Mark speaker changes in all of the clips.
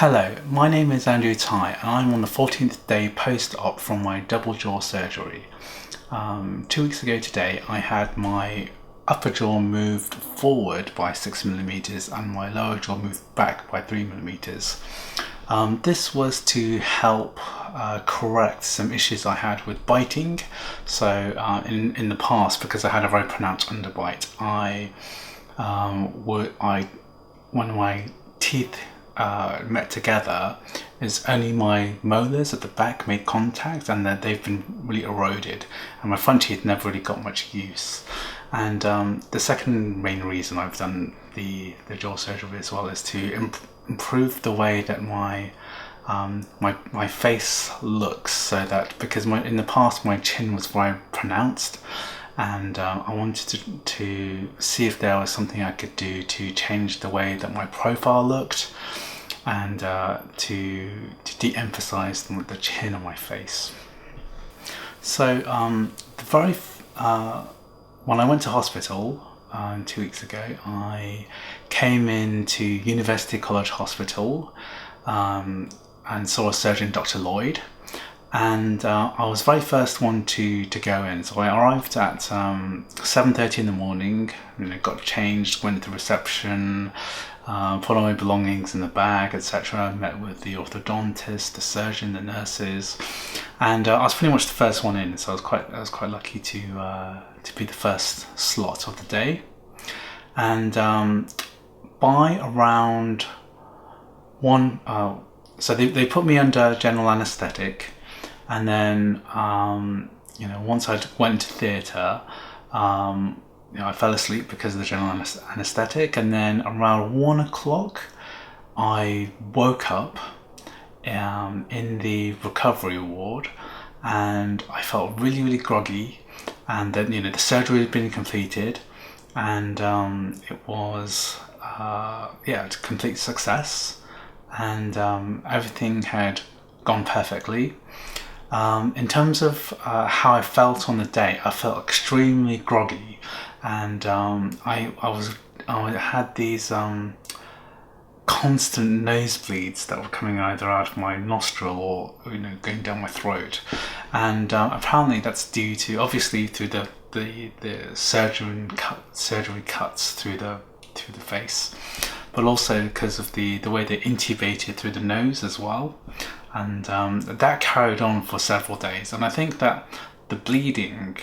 Speaker 1: Hello, my name is Andrew Ty and I'm on the 14th day post-op from my double jaw surgery. 2 weeks ago today I had my upper jaw moved forward by 6mm and my lower jaw moved back by 3mm. This was to help correct some issues I had with biting. So in the past, because I had a very pronounced underbite, when my teeth met together, is only my molars at the back made contact, and that they've been really eroded, and my front teeth never really got much use. And the second main reason I've done the jaw surgery as well is to improve the way that my face looks, so that because in the past my chin was very pronounced, and I wanted to see if there was something I could do to change the way that my profile looked, and to de-emphasize the chin on my face. So when I went to hospital 2 weeks ago, I came into University College Hospital and saw a surgeon, Dr. Lloyd. And I was the very first one to go in. So I arrived at 7:30 in the morning, got changed, went to reception, put all my belongings in the bag, etc. Met with the orthodontist, the surgeon, the nurses, and I was pretty much the first one in. So I was quite lucky to be the first slot of the day. And by around one, so they put me under general anaesthetic. And then, once I went to theatre, I fell asleep because of the general anaesthetic. And then around 1 o'clock, I woke up in the recovery ward, and I felt really, really groggy. And then, the surgery had been completed, and it was, a complete success, and everything had gone perfectly. In terms of how I felt on the day, I felt extremely groggy, and I had these constant nosebleeds that were coming either out of my nostril or going down my throat, and apparently that's due to, obviously, through the surgery cuts through the face, but also because of the way they intubated through the nose as well. And that carried on for several days, and I think that the bleeding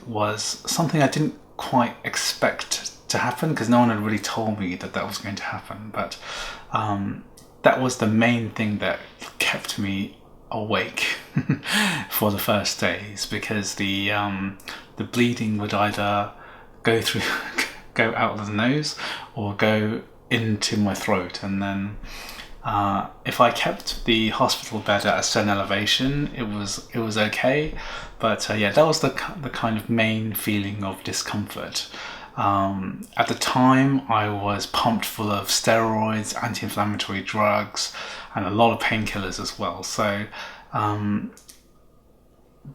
Speaker 1: was something I didn't quite expect to happen, because no one had really told me that was going to happen. But that was the main thing that kept me awake for the first days, because the bleeding would either go out of the nose or go into my throat, and then if I kept the hospital bed at a certain elevation, it was okay. But that was the kind of main feeling of discomfort. At the time, I was pumped full of steroids, anti-inflammatory drugs, and a lot of painkillers as well. So on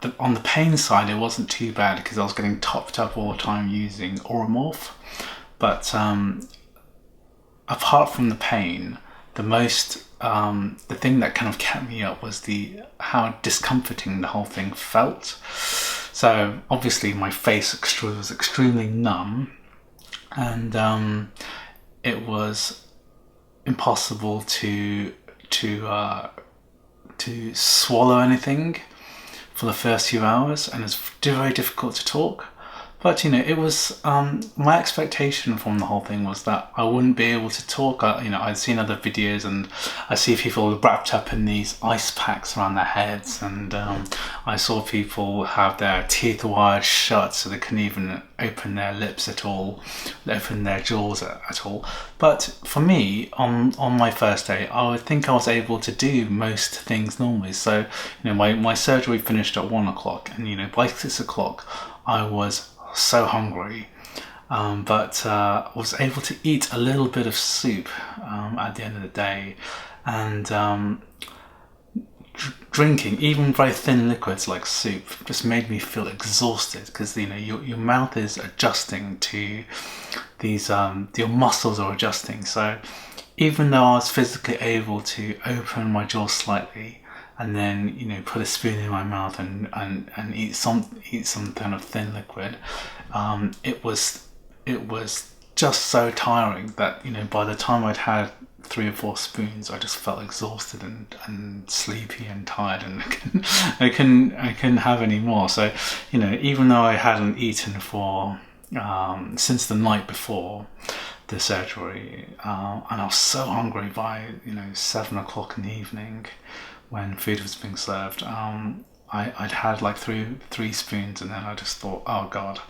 Speaker 1: the pain side, it wasn't too bad, because I was getting topped up all the time using Oromorph. But apart from the pain, the thing that kind of kept me up was how discomforting the whole thing felt. So obviously my face was extremely numb, and it was impossible to swallow anything for the first few hours, and it's very difficult to talk. But it was my expectation from the whole thing was that I wouldn't be able to talk. I'd seen other videos, and I see people wrapped up in these ice packs around their heads, and I saw people have their teeth wired shut so they couldn't even open their lips at all, open their jaws at all. But for me, on my first day, I would think I was able to do most things normally. So my surgery finished at 1 o'clock, and by 6 o'clock I was so hungry, but I was able to eat a little bit of soup at the end of the day, and drinking even very thin liquids like soup just made me feel exhausted, because your mouth is adjusting to these, your muscles are adjusting, so even though I was physically able to open my jaw slightly and then, put a spoon in my mouth and eat some kind of thin liquid, it was just so tiring that, by the time I'd had 3 or 4 spoons, I just felt exhausted and sleepy and tired, and I couldn't have any more. So, even though I hadn't eaten for since the night before the surgery, and I was so hungry by 7 o'clock in the evening when food was being served, I'd had like three spoons, and then I just thought, oh God,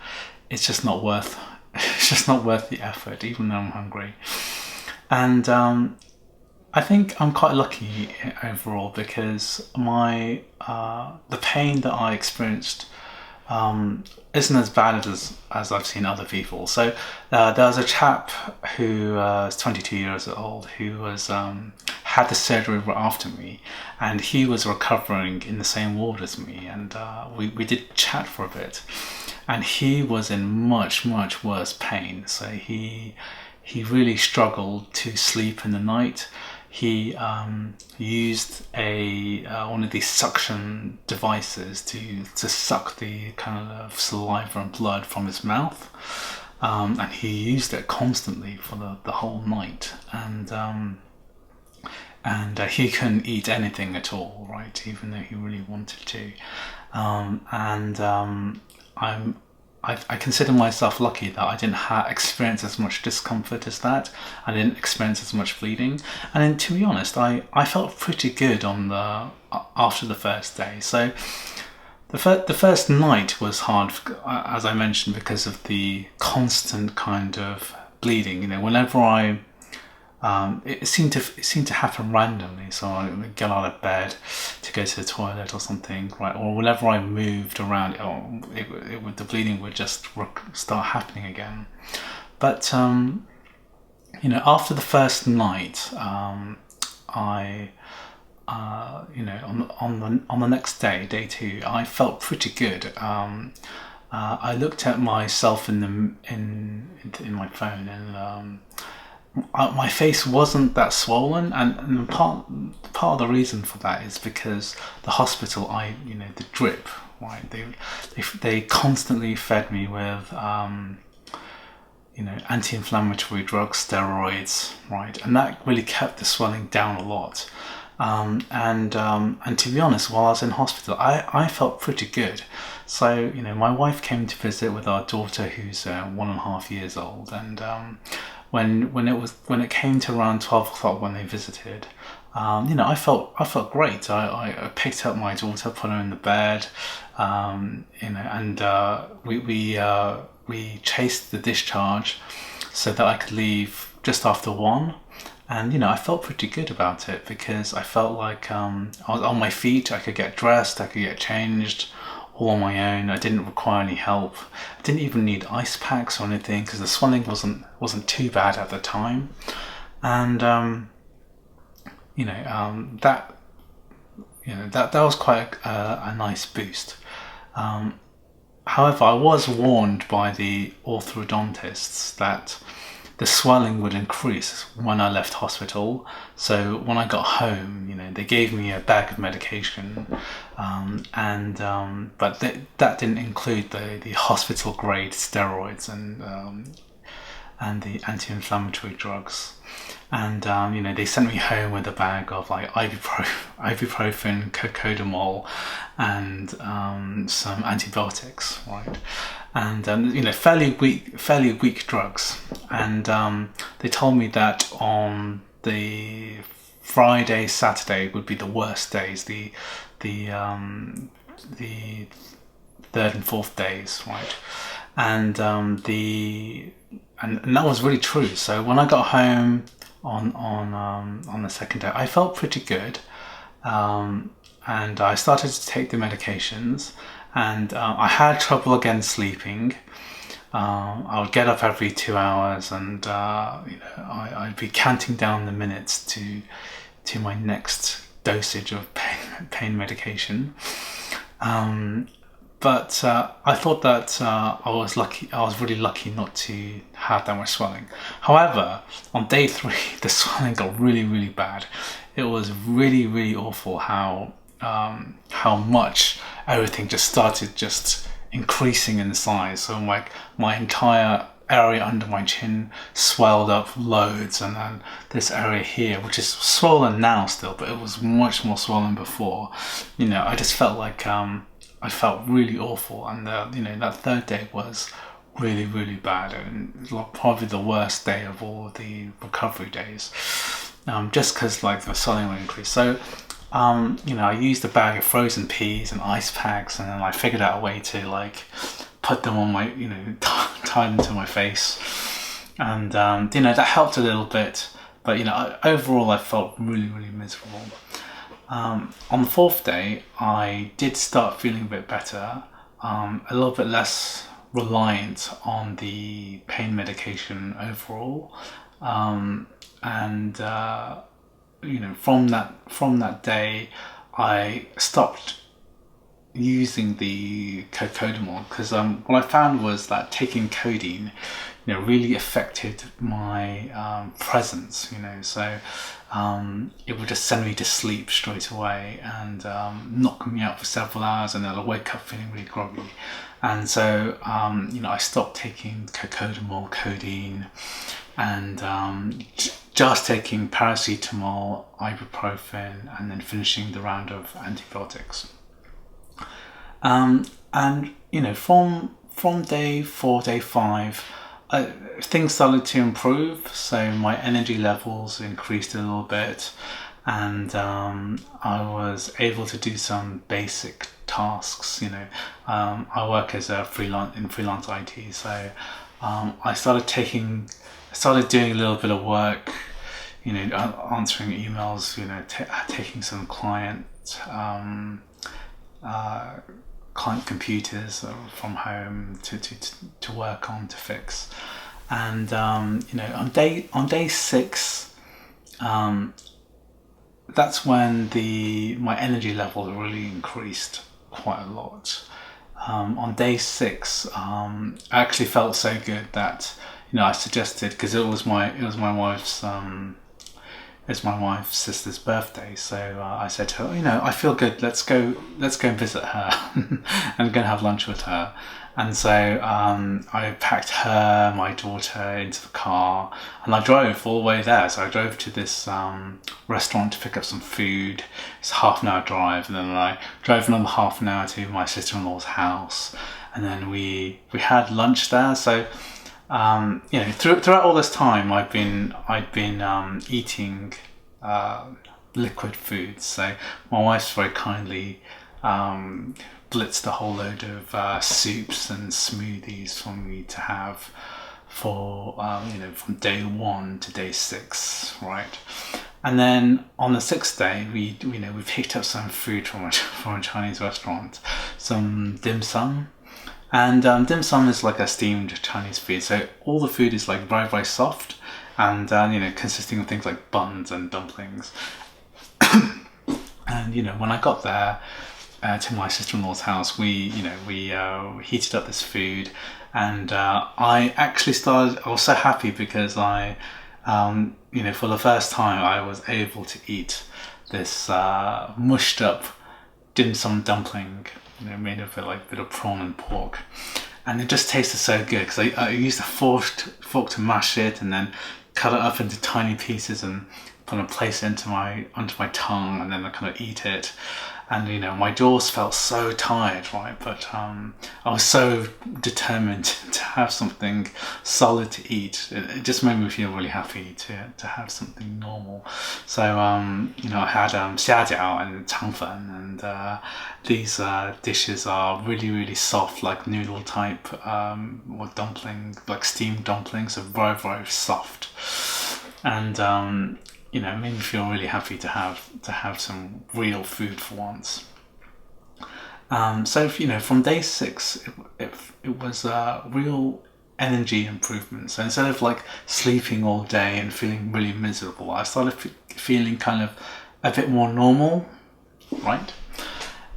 Speaker 1: it's just not worth the effort, even though I'm hungry. And I think I'm quite lucky overall, because the pain that I experienced isn't as bad as I've seen other people. So there was a chap who was 22 years old who was had the surgery right after me, and he was recovering in the same ward as me, and we did chat for a bit, and he was in much worse pain. So he really struggled to sleep in the night. He used one of these suction devices to suck the kind of saliva and blood from his mouth, and he used it constantly for the whole night. And he couldn't eat anything at all, right? Even though he really wanted to. I consider myself lucky that I didn't experience as much discomfort as that. I didn't experience as much bleeding, and then, to be honest, I felt pretty good after the first day. So the first night was hard, as I mentioned, because of the constant kind of bleeding. Whenever it seemed to happen randomly. So I would get out of bed to go to the toilet or something, right? Or whenever I moved around, the bleeding would just start happening again. But after the first night, I on the next day, day 2, I felt pretty good. I looked at myself in my phone, and my face wasn't that swollen, and part of the reason for that is because the hospital, the drip, right? They constantly fed me with anti-inflammatory drugs, steroids, right? And that really kept the swelling down a lot. And to be honest, while I was in hospital, I felt pretty good. So my wife came to visit with our daughter, who's 1.5 years old, and when it came to around 12 o'clock when they visited, I felt great. I picked up my daughter, put her in the bed, and we chased the discharge so that I could leave just after 1. And I felt pretty good about it, because I felt like I was on my feet. I could get dressed, I could get changed all on my own. I didn't require any help. I didn't even need ice packs or anything, because the swelling wasn't too bad at the time. And that was quite a nice boost. However, I was warned by the orthodontists that the swelling would increase when I left hospital. So when I got home, they gave me a bag of medication, but that didn't include the hospital grade steroids and the anti-inflammatory drugs. And they sent me home with a bag of like ibuprofen, cocodamol, and some antibiotics, right? And fairly weak drugs. And they told me that on the Friday, Saturday would be the worst days. The 3rd and 4th days, right? And and that was really true. So when I got home on the second day, I felt pretty good, and I started to take the medications, and I had trouble again sleeping. I would get up every 2 hours, and I'd be counting down the minutes to my next dosage of pain medication. but I thought that I was lucky. I was really lucky not to have that much swelling. However, on day 3, the swelling got really, really bad. It was really, really awful how much everything just started just increasing in size. So my entire area under my chin swelled up loads, and then this area here, which is swollen now still, but it was much more swollen before. I just felt like I felt really awful, and that 3rd day was really, really bad, and probably the worst day of all the recovery days, just because the swelling would increase. So I used a bag of frozen peas and ice packs, and then I figured out a way to put them on my, tie them to my face, and that helped a little bit. But overall, I felt really, really miserable. On the 4th day, I did start feeling a bit better, a little bit less reliant on the pain medication overall, and from that day, I stopped using the cocodamol, because what I found was that taking codeine really affected my presence, so it would just send me to sleep straight away, and knock me out for several hours, and then I'd wake up feeling really groggy. And so I stopped taking cocodamol, codeine, and just taking paracetamol, ibuprofen, and then finishing the round of antibiotics. And from day 4, day 5, things started to improve. So my energy levels increased a little bit, and I was able to do some basic tasks. I work as a freelance IT, so I started doing a little bit of work, answering emails, taking some client computers from home to work on, to fix. And on day 6, that's when my energy level really increased quite a lot. On day 6, I actually felt so good that I suggested, because it was my wife's sister's birthday, so I said to her, I feel good, let's go and visit her and go and have lunch with her. And so I packed her, my daughter, into the car, and I drove all the way there. So I drove to this restaurant to pick up some food. It's a half-an-hour drive, and then I drove another half an hour to my sister-in-law's house, and then we had lunch there. So throughout all this time, I'd been eating liquid foods. So my wife's very kindly blitzed a whole load of soups and smoothies for me to have for from day 1 to day 6, right? And then on the 6th day, we picked up some food from a Chinese restaurant, some dim sum. And dim sum is like a steamed Chinese food, so all the food is very, very soft, and consisting of things like buns and dumplings. And when I got there to my sister-in-law's house, we heated up this food, and I was so happy because I for the first time I was able to eat this mushed up dim sum dumpling, made of a bit of prawn and pork, and it just tasted so good because I used a fork to mash it, and then cut it up into tiny pieces and kind of place it onto my tongue, and then I kind of eat it. And my jaws felt so tired, right? But I was so determined to have something solid to eat. It just made me feel really happy to have something normal. So I had xiajiao and changfen, and these dishes are really, really soft, like noodle type or dumpling, like steamed dumplings, are very, very soft. And it made me feel really happy to have some real food for once. So from day 6, it was real energy improvement. So instead of sleeping all day and feeling really miserable, I started feeling kind of a bit more normal, right?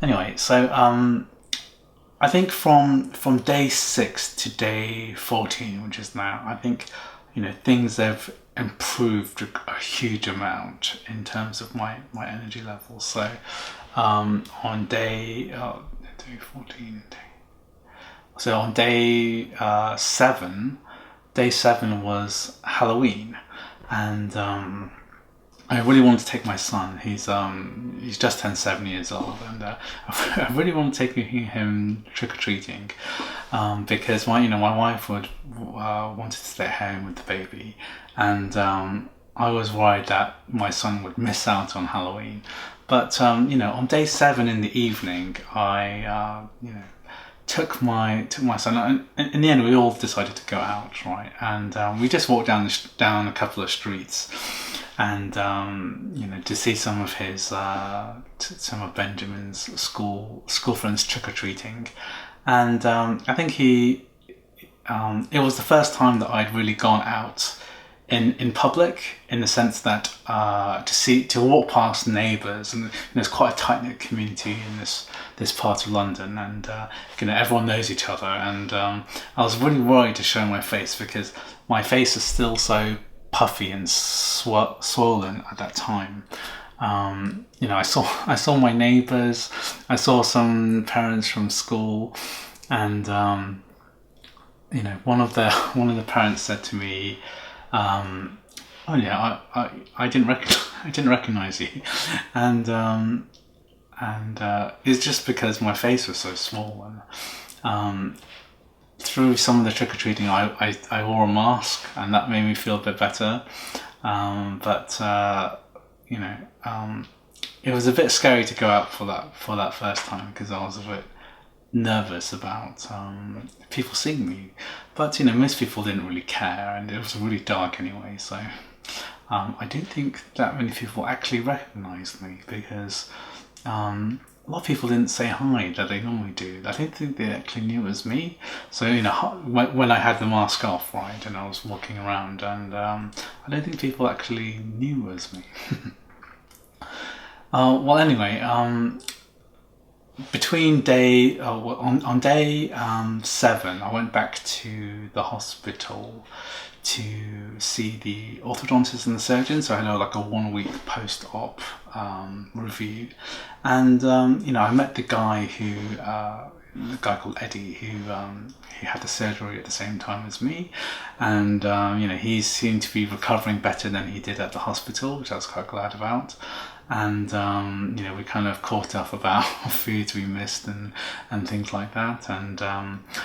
Speaker 1: Anyway, so I think from day 6 to day 14, which is now, I think, things have improved a huge amount in terms of my energy levels. So on day 14, so on day 7, day 7 was Halloween, and I really want to take my son. He's just turned 7 years old, and I really want to take him trick or treating, because my wife wanted to stay at home with the baby, and I was worried that my son would miss out on Halloween. But on day 7 in the evening, I took my son, and in the end we all decided to go out, right? And we just walked down a couple of streets, and to see some of some of Benjamin's school friends trick or treating, and I think it was the first time that I'd really gone out in public, in the sense that to walk past neighbours, and there's quite a tight knit community in this part of London, and everyone knows each other, and I was really worried to show my face, because my face is still so puffy and swollen at that time. I saw my neighbours, I saw some parents from school, and one of the parents said to me, "Oh yeah, I didn't recognize you," and it's just because my face was so swollen. Through some of the trick or treating, I wore a mask, and that made me feel a bit better. But it was a bit scary to go out for that first time, because I was a bit nervous about people seeing me. But most people didn't really care, and it was really dark anyway. So I don't think that many people actually recognised me, because a lot of people didn't say hi that they normally do. I don't think they actually knew it was me. So when I had the mask off, right, and I was walking around, and I don't think people actually knew it was me. Well, anyway, between on day 7, I went back to the hospital to see the orthodontist and the surgeon. So I had a 1-week post-op review, and I met the guy called Eddie, who had the surgery at the same time as me, and he seemed to be recovering better than he did at the hospital, which I was quite glad about. And we kind of caught up about foods we missed and things like that, and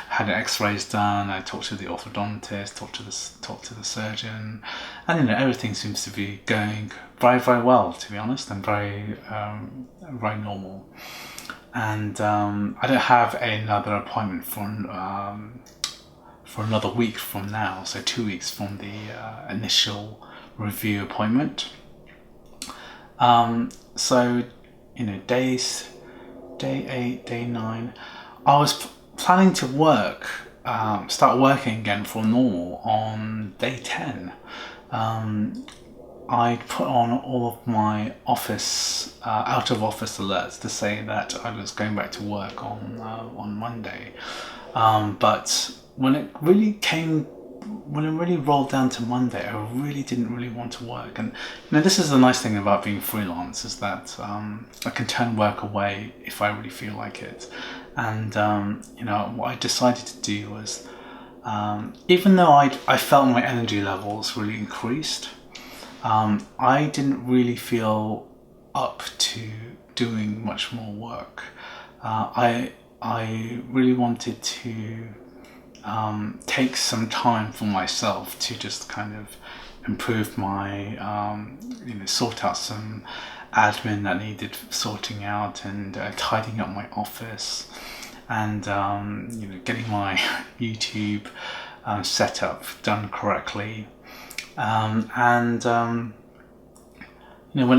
Speaker 1: had x-rays done. I talked to the orthodontist, talked to the surgeon, and everything seems to be going very, very well, to be honest, and very very normal. And I don't have another appointment for another week from now, so 2 weeks from the initial review appointment. So day 8, day 9, I was planning to start working again for normal on day 10. I put on all of my out of office alerts to say that I was going back to work on Monday. But when it really rolled down to Monday, I really didn't really want to work. And this is the nice thing about being freelance, is that I can turn work away if I really feel like it. And what I decided to do was, even though I felt my energy levels really increased, I didn't really feel up to doing much more work. I really wanted to take some time for myself to just kind of improve my, sort out some admin that needed sorting out, and tidying up my office, and getting my YouTube setup done correctly. When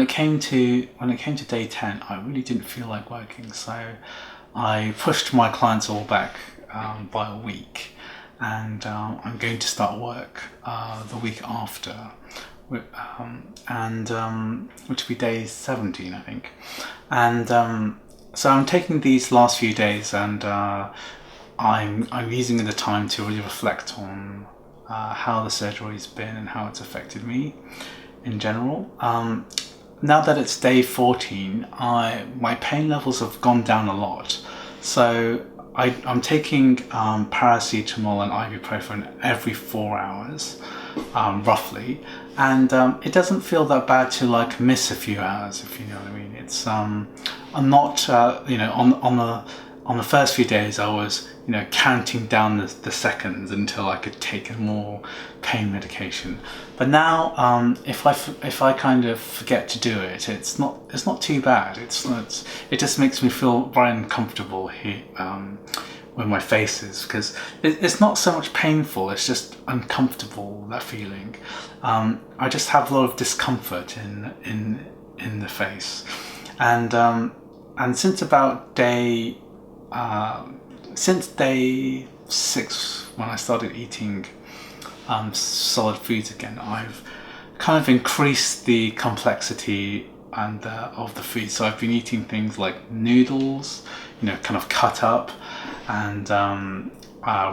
Speaker 1: it came to day 10, I really didn't feel like working, so I pushed my clients all back by a week, and I'm going to start work the week after, which will be day 17, I think. And So I'm taking these last few days, and I'm using the time to really reflect on how the surgery's been and how it's affected me in general. Now that it's day 14, my pain levels have gone down a lot. So I'm taking paracetamol and ibuprofen every 4 hours, roughly, and it doesn't feel that bad to like miss a few hours, if you know what I mean. It's I'm not on the first few days I was counting down the seconds until I could take more pain medication. But now if I kind of forget to do it, it's not too bad. It just makes me feel very uncomfortable here where my face is, because it's not so much painful, it's just uncomfortable, that feeling. I just have a lot of discomfort in the face, and since about since day 6, when I started eating solid foods again, I've kind of increased the complexity and of the food. So I've been eating things like noodles, kind of cut up, and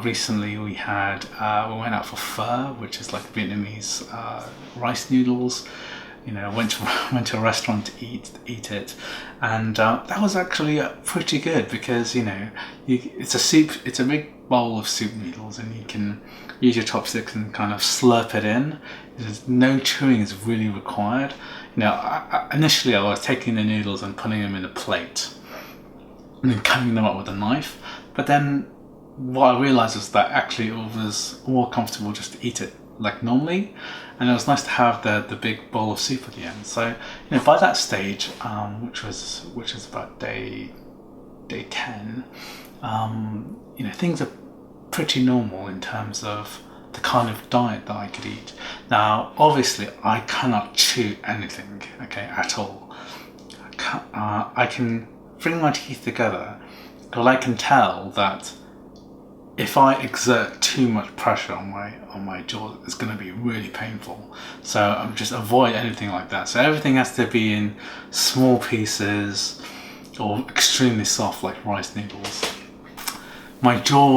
Speaker 1: recently we went out for pho, which is like Vietnamese rice noodles. Went to a restaurant to eat it, and that was actually pretty good, because it's a soup. It's a big bowl of soup noodles, and you can use your chopsticks and kind of slurp it in. No chewing is really required. Initially I was taking the noodles and putting them in a plate and then cutting them up with a knife, but then what I realised was that actually it was more comfortable just to eat it like normally, and it was nice to have the big bowl of soup at the end. So by that stage, which was about day 10, things are pretty normal in terms of the kind of diet that I could eat. Now obviously I cannot chew anything, at all. I can bring my teeth together, but I can tell that if I exert too much pressure on my jaw, it's going to be really painful. So I just avoid anything like that. So everything has to be in small pieces or extremely soft, like rice noodles. My jaw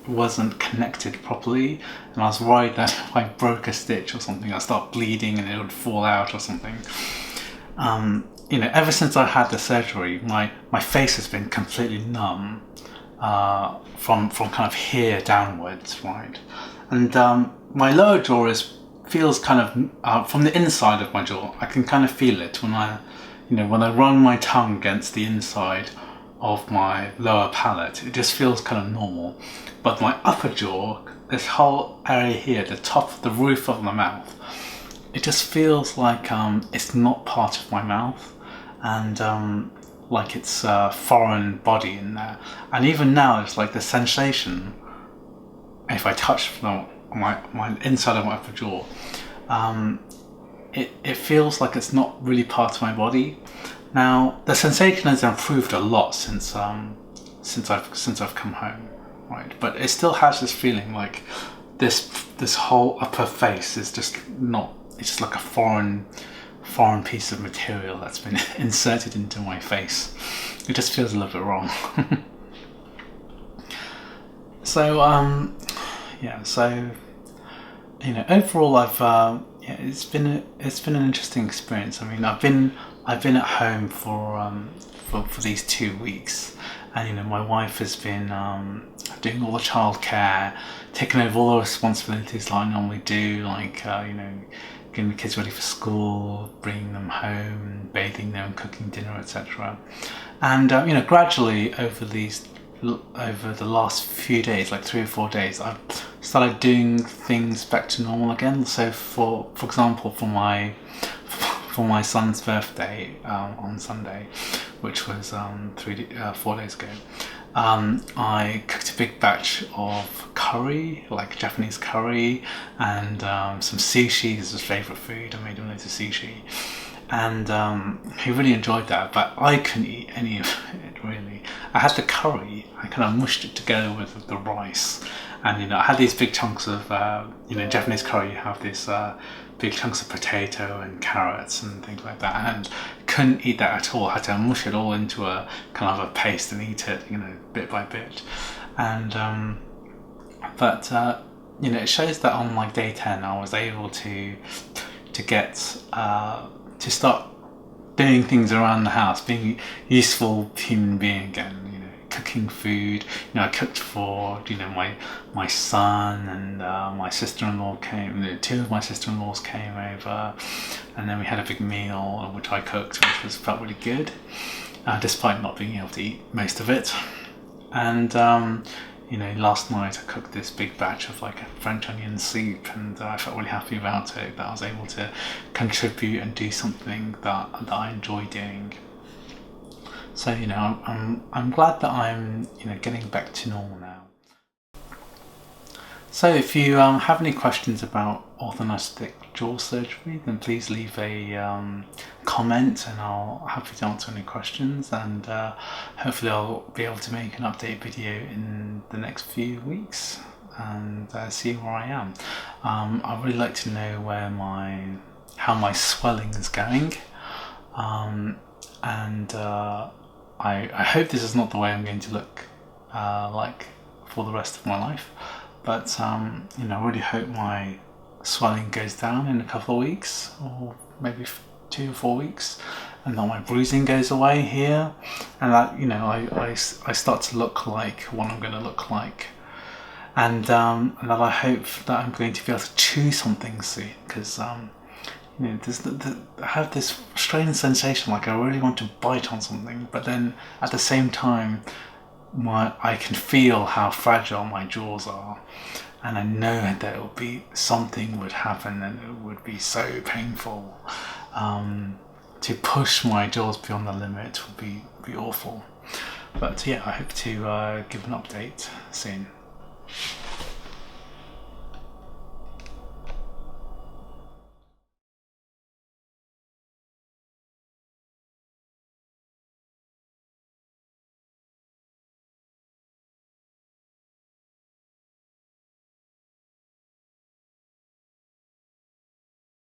Speaker 1: wasn't connected properly, and I was worried that if I broke a stitch or something, I'd start bleeding and it would fall out or something. Ever since I had the surgery, my face has been completely numb. From kind of here downwards, right? And my lower jaw feels kind of from the inside of my jaw. I can kind of feel it when I run my tongue against the inside of my lower palate. It just feels kind of normal. But my upper jaw, this whole area here, the top, the roof of my mouth, it just feels like it's not part of my mouth, and like it's a foreign body in there. And even now, it's like the sensation, if I touch my inside of my upper jaw, it feels like it's not really part of my body. Now the sensation has improved a lot since I've come home, right? But it still has this feeling like this whole upper face is just not. It's just like a foreign piece of material that's been inserted into my face. It just feels a little bit wrong. So overall it's been an interesting experience. I mean, I've been at home for these 2 weeks, and my wife has been doing all the childcare, taking over all the responsibilities that I normally do, like getting the kids ready for school, bringing them home, bathing them, cooking dinner, etc. And gradually over the last few days, like 3 or 4 days, I've started doing things back to normal again. So for example, for my son's birthday on Sunday, which was 4 days ago, I cooked a big batch of curry, like Japanese curry, and some sushi. This is his favourite food. I made him loads of sushi, and he really enjoyed that, but I couldn't eat any of it really. I had the curry, I kind of mushed it together with the rice, and I had these big chunks of Japanese curry. You have these big chunks of potato and carrots and things like that, and couldn't eat that at all. I had to mush it all into a kind of a paste and eat it, bit by bit. And it shows that on like day 10 I was able to get to start doing things around the house, being a useful human being again. Cooking food. I cooked for my son, and my sister-in-law came. Two of my sister-in-laws came over, and then we had a big meal which I cooked, which felt really good, despite not being able to eat most of it. And last night I cooked this big batch of like a French onion soup, and I felt really happy about it, that I was able to contribute and do something that I enjoy doing. So I'm glad that I'm getting back to normal now. So if you have any questions about orthodontic jaw surgery, then please leave a comment, and I'll happy to answer any questions, and hopefully I'll be able to make an update video in the next few weeks and see where I am. I'd really like to know how my swelling is going, and I hope this is not the way I'm going to look like for the rest of my life, but I really hope my swelling goes down in a couple of weeks, or maybe 2 or 4 weeks, and that my bruising goes away here, and that I start to look like what I'm going to look like, and that I hope that I'm going to be able to chew something soon, because I have this strange sensation like I really want to bite on something, but then at the same time I can feel how fragile my jaws are, and I know that something would happen, and it would be so painful. To push my jaws beyond the limit would be awful. But yeah, I hope to give an update soon.